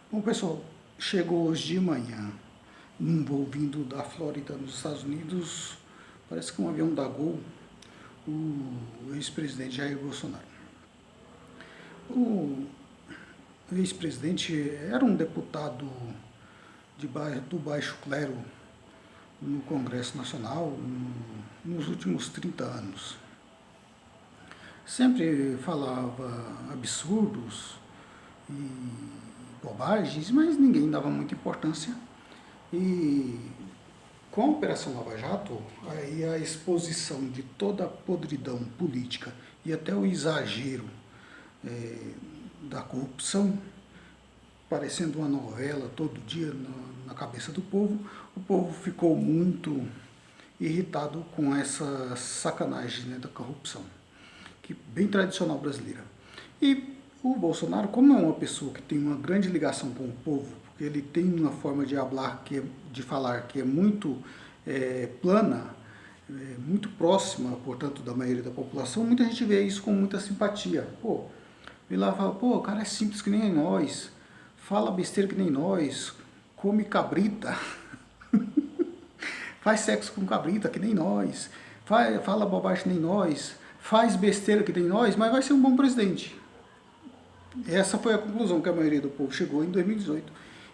Bom, pessoal, chegou hoje de manhã, num voo vindo da Flórida, nos Estados Unidos, parece que um avião da Gol, o ex-presidente Jair Bolsonaro. O ex-presidente era um deputado do baixo clero no Congresso Nacional nos últimos 30 anos. Sempre falava absurdos e bobagens, mas ninguém dava muita importância. E com a Operação Lava Jato, aí a exposição de toda a podridão política e até o exagero da corrupção, parecendo uma novela todo dia na cabeça do povo, o povo ficou muito irritado com essa sacanagem, né, da corrupção, que bem tradicional brasileira. E o Bolsonaro, como é uma pessoa que tem uma grande ligação com o povo, porque ele tem uma forma de falar que é muito plana, muito próxima, portanto, da maioria da população, muita gente vê isso com muita simpatia. Pô, ele lá fala, pô, o cara é simples que nem nós, fala besteira que nem nós, come cabrita, faz sexo com cabrita que nem nós, fala bobagem que nem nós, faz besteira que nem nós, mas vai ser um bom presidente. Essa foi a conclusão que a maioria do povo chegou em 2018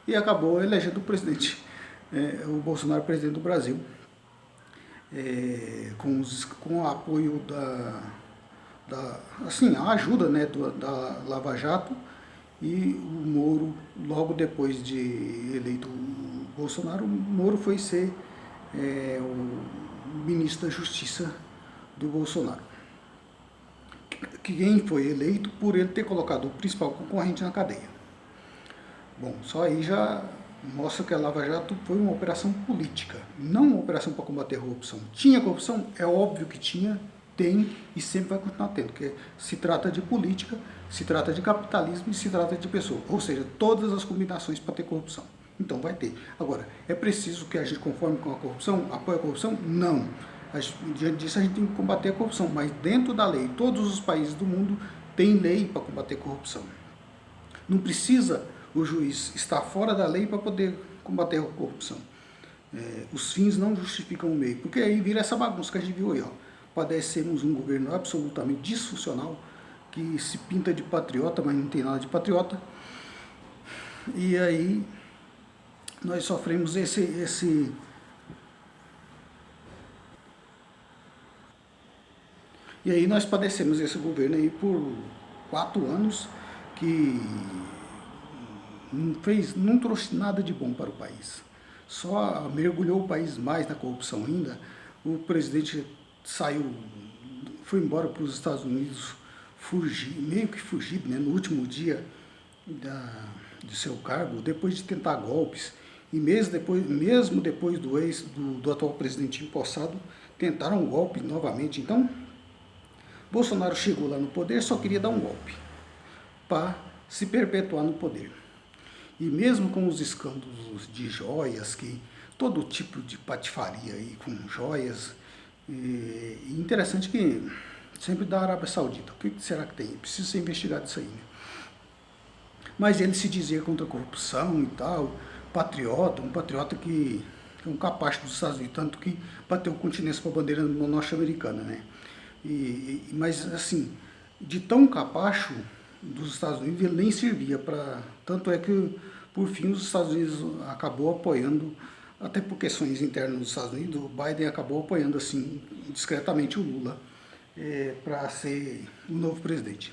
e acabou elegendo o presidente, o Bolsonaro presidente do Brasil, com o apoio assim, a ajuda, né, da Lava Jato, e o Moro, logo depois de eleito o Bolsonaro, o Moro foi ser o ministro da Justiça do Bolsonaro. Quem foi eleito por ele ter colocado o principal concorrente na cadeia. Bom, só aí já mostra que a Lava Jato foi uma operação política, não uma operação para combater a corrupção. Tinha corrupção? É óbvio que tinha, tem e sempre vai continuar tendo, porque se trata de política, se trata de capitalismo e se trata de pessoa. Ou seja, todas as combinações para ter corrupção. Então vai ter. Agora, é preciso que a gente conforme com a corrupção, apoie a corrupção? Não. Diante disso a gente tem que combater a corrupção, mas dentro da lei, todos os países do mundo têm lei para combater a corrupção. Não precisa o juiz estar fora da lei para poder combater a corrupção. Os fins não justificam o meio, porque aí vira essa bagunça que a gente viu aí, ó. Padecemos um governo absolutamente disfuncional, que se pinta de patriota, mas não tem nada de patriota. E aí nós sofremos E aí nós padecemos esse governo aí por 4 anos, que não trouxe nada de bom para o país. Só mergulhou o país mais na corrupção ainda. O presidente foi embora para os Estados Unidos, meio que fugido, né, no último dia de seu cargo, depois de tentar golpes. E mesmo depois do atual presidente empossado, tentaram um golpe novamente. Então, Bolsonaro chegou lá no poder, só queria dar um golpe para se perpetuar no poder. E mesmo com os escândalos de joias, que todo tipo de patifaria aí com joias, interessante que sempre da Arábia Saudita. O que será que tem? Precisa ser investigado isso aí, né? Mas ele se dizia contra a corrupção e tal, um patriota que é um capacho dos Estados Unidos, tanto que bateu continência para a bandeira norte-americana, né? Mas, assim, de tão capacho dos Estados Unidos, ele nem servia para... Tanto é que, por fim, os Estados Unidos acabou apoiando, até por questões internas dos Estados Unidos, o Biden acabou apoiando, assim, discretamente o Lula para ser o novo presidente.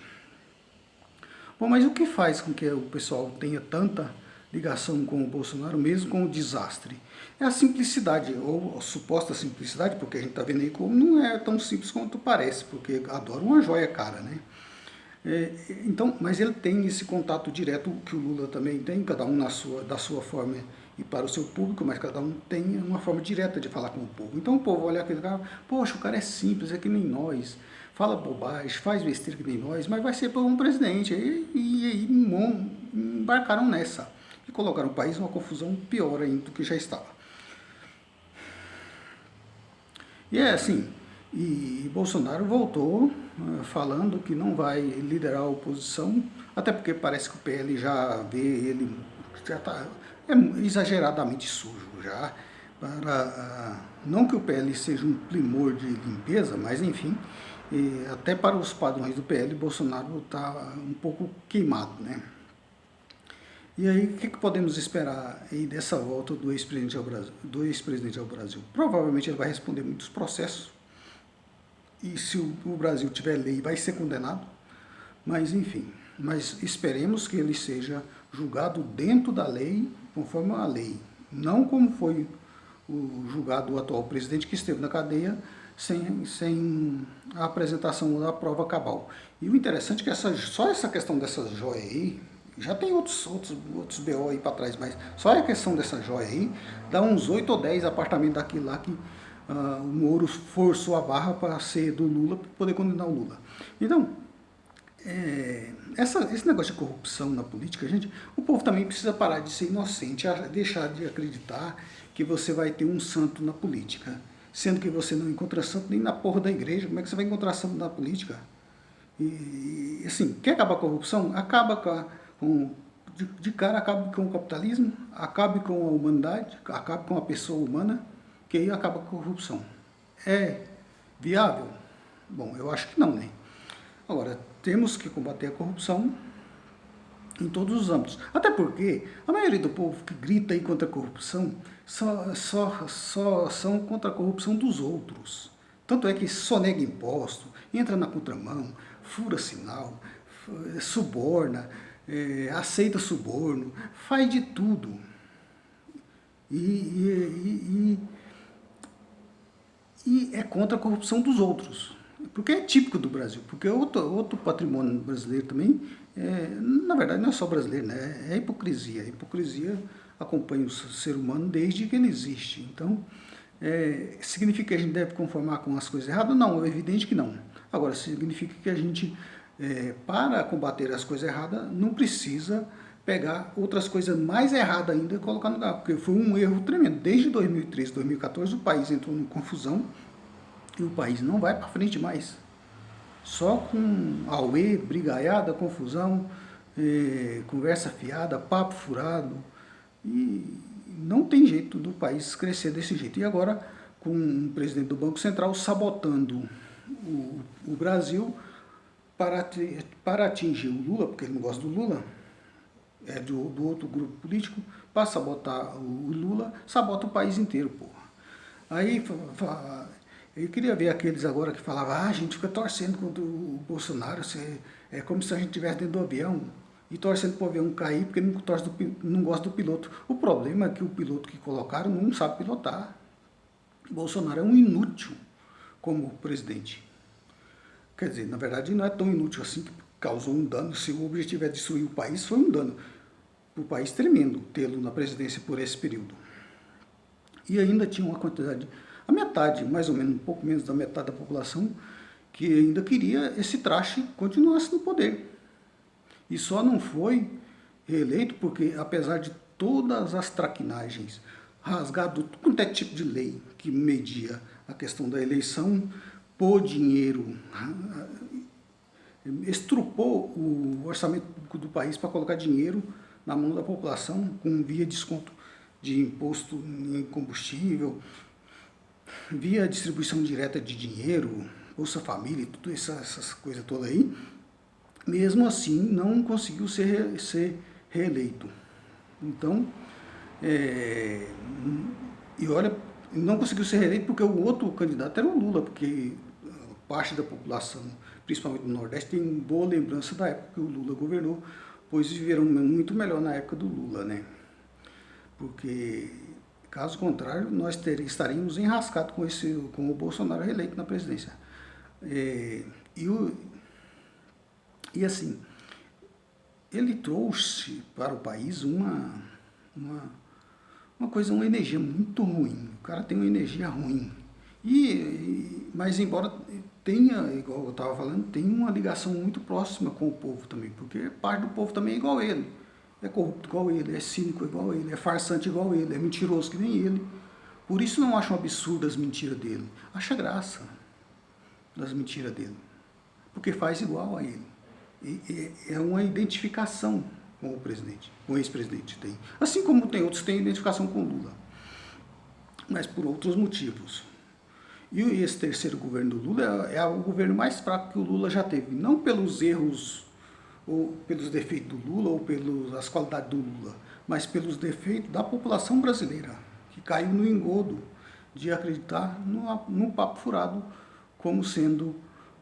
Bom, mas o que faz com que o pessoal tenha tanta ligação com o Bolsonaro, mesmo com o desastre? É a simplicidade, ou a suposta simplicidade, porque a gente está vendo aí como não é tão simples quanto parece, porque adora uma joia cara, né? Então, mas ele tem esse contato direto que o Lula também tem, cada um da sua forma e para o seu público, mas cada um tem uma forma direta de falar com o povo. Então o povo olha aquele cara, poxa, o cara é simples, é que nem nós, fala bobagem, faz besteira que nem nós, mas vai ser para um presidente. E embarcaram nessa e colocaram o país numa confusão pior ainda do que já estava. E é assim, e Bolsonaro voltou falando que não vai liderar a oposição, até porque parece que o PL já vê ele já está exageradamente sujo já. Não que o PL seja um primor de limpeza, mas enfim, até para os padrões do PL, Bolsonaro está um pouco queimado, né? E aí, o que podemos esperar aí dessa volta do ex-presidente ao Brasil? Provavelmente ele vai responder muitos processos, e se o Brasil tiver lei, vai ser condenado, mas enfim, mas esperemos que ele seja julgado dentro da lei, conforme a lei, não como foi julgado o atual presidente, que esteve na cadeia sem a apresentação da prova cabal. E o interessante é que só essa questão dessas joias aí, já tem outros BO aí para trás, mas só a questão dessa joia aí dá uns 8 ou 10 apartamentos daquilo lá que o Moro forçou a barra para ser do Lula, para poder condenar o Lula. Então, esse negócio de corrupção na política, gente, o povo também precisa parar de ser inocente, deixar de acreditar que você vai ter um santo na política, sendo que você não encontra santo nem na porra da igreja. Como é que você vai encontrar santo na política? E assim, quer acabar com a corrupção? Acaba de cara, acabe com o capitalismo, acabe com a humanidade, acabe com a pessoa humana, que aí acaba com a corrupção. É viável? Bom, eu acho que não, né? Agora, temos que combater a corrupção em todos os âmbitos. Até porque a maioria do povo que grita aí contra a corrupção só são contra a corrupção dos outros. Tanto é que sonega imposto, entra na contramão, fura sinal, suborna, aceita suborno, faz de tudo. E é contra a corrupção dos outros. Porque é típico do Brasil. Porque outro patrimônio brasileiro também, na verdade não é só brasileiro, né? É a hipocrisia. A hipocrisia acompanha o ser humano desde que ele existe. Então, significa que a gente deve conformar com as coisas erradas? Não, é evidente que não. Agora, significa que a gente, para combater as coisas erradas, não precisa pegar outras coisas mais erradas ainda e colocar no lugar, porque foi um erro tremendo. Desde 2013, 2014, o país entrou em confusão e o país não vai para frente mais. Só com auê, brigaiada, confusão, conversa fiada, papo furado, e não tem jeito do país crescer desse jeito. E agora, com o presidente do Banco Central sabotando o Brasil para atingir o Lula, porque ele não gosta do Lula, é do outro grupo político, para sabotar o Lula, sabota o país inteiro, porra. Aí eu queria ver aqueles agora que falavam, a gente fica torcendo contra o Bolsonaro, é como se a gente estivesse dentro do avião e torcendo para o avião cair porque não gosta do piloto. O problema é que o piloto que colocaram não sabe pilotar. O Bolsonaro é um inútil como presidente. Quer dizer, na verdade não é tão inútil assim que causou um dano. Se o objetivo é destruir o país, foi um dano para o país tremendo tê-lo na presidência por esse período. E ainda tinha uma quantidade, a metade, mais ou menos, um pouco menos da metade da população, que ainda queria esse traste continuasse no poder. E só não foi reeleito porque, apesar de todas as traquinagens, rasgado tudo quanto é tipo de lei que media a questão da eleição, por dinheiro, estrupou o orçamento público do país para colocar dinheiro na mão da população, com via desconto de imposto em combustível, via distribuição direta de dinheiro, Bolsa Família, tudo essas coisas todas aí. Mesmo assim, não conseguiu ser reeleito. Então, e olha, não conseguiu ser reeleito porque o outro candidato era o Lula, porque parte da população, principalmente do Nordeste, tem boa lembrança da época que o Lula governou, pois viveram muito melhor na época do Lula, né? Porque, caso contrário, nós estaríamos enrascados com o Bolsonaro reeleito na presidência. E assim, ele trouxe para o país uma energia muito ruim. O cara tem uma energia ruim. Mas embora tenha, igual eu estava falando, tem uma ligação muito próxima com o povo também, porque parte do povo também é igual a ele. É corrupto igual a ele, é cínico igual a ele, é farsante igual a ele, é mentiroso que nem ele. Por isso não acham absurdo as mentiras dele. Acha graça das mentiras dele. Porque faz igual a ele. É uma identificação. com o presidente, com o ex-presidente tem. Assim como tem outros que têm identificação com Lula, mas por outros motivos. E esse terceiro governo do Lula é o governo mais fraco que o Lula já teve. Não pelos erros ou pelos defeitos do Lula ou pelas qualidades do Lula, mas pelos defeitos da população brasileira, que caiu no engodo de acreditar no papo furado como sendo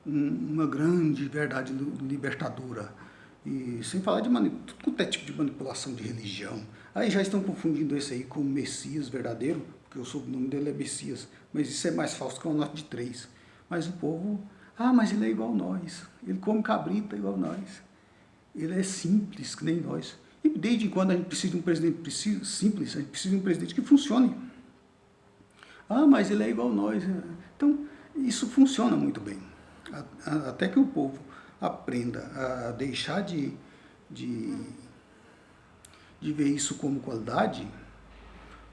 uma grande verdade libertadora. E sem falar de tudo é tipo de manipulação de religião. Aí já estão confundindo esse aí com o Messias verdadeiro, porque o sobrenome dele é Messias, mas isso é mais falso que uma nota de 3. Mas o povo, mas ele é igual a nós, ele come cabrita igual a nós, ele é simples que nem nós. E desde quando a gente precisa de um presidente simples, a gente precisa de um presidente que funcione. Mas ele é igual a nós. Então, isso funciona muito bem. Até que o povo aprenda a deixar de ver isso como qualidade,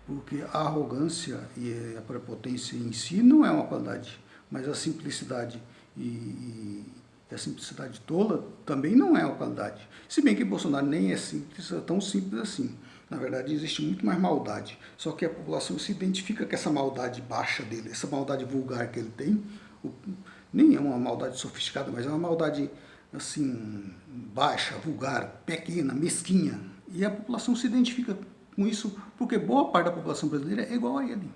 porque a arrogância e a prepotência em si não é uma qualidade, mas a simplicidade e a simplicidade tola também não é uma qualidade. Se bem que Bolsonaro nem é simples, é tão simples assim. Na verdade, existe muito mais maldade. Só que a população se identifica com essa maldade baixa dele, essa maldade vulgar que ele tem. Nem é uma maldade sofisticada, mas é uma maldade assim, baixa, vulgar, pequena, mesquinha. E a população se identifica com isso porque boa parte da população brasileira é igual a ele.